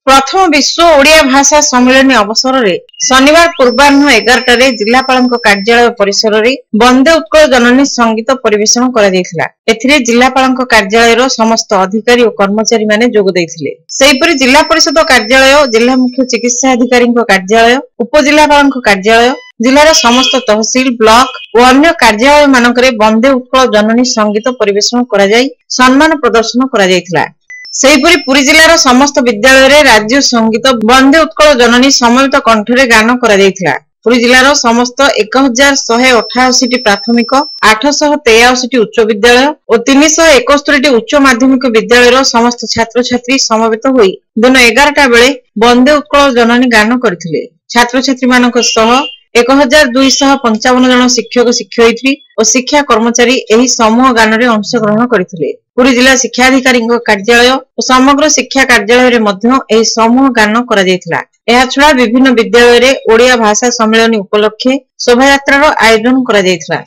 प्रथम विश्व ओडिया भाषा सम्मेलन अवसर में शनिवार पूर्वाह्न 11 जिलापाल कार्यालय परिसर में वंदे उत्कल जननी संगीत परिवेषण कर जिलापाल कार्यालय समस्त अधिकारी और कर्मचारी माने जोग देइथिले। सेहिपरि जिला परिषद कार्यालय, जिला मुख्य चिकित्सा अधिकारी कार्यालय, उपजिलापाल कार्यालय, जिलार समस्त तहसील, ब्लॉक और अन्य कार्यालय मानकरे वंदे उत्कल जननी संगीत परिवेषण कर सम्मान प्रदर्शन कर सेहिपरि पुरी जिलार समस्त विद्यालय रे राज्य संगीत वंदे उत्कल जननी समवेत कंठरे गान करा जायथिला। पुरी जिलार समस्त 1188 प्राथमिक, 883 उच्च विद्यालय और 371 उच्च माध्यमिक विद्यालय समस्त छात्र छात्री समवेत होई दिन 11टा बेले वंदे उत्कल जननी गान करथिले। छात्र छात्री मानक सह 1255 जन शिक्षक शिक्षयित्री और शिक्षा कर्मचारी एही समूह गान रे अंश ग्रहण करथिले। पुरी जिला शिक्षाधिकारी कार्यालय और समग्र शिक्षा कार्यालय रे मध्य एही समूह गान करा जायथिला। एहा छडा विभिन्न विद्यालय रे ओडिया भाषा सम्मेलन उपलक्षे शोभा यात्रा आयोजन करा जायथिला।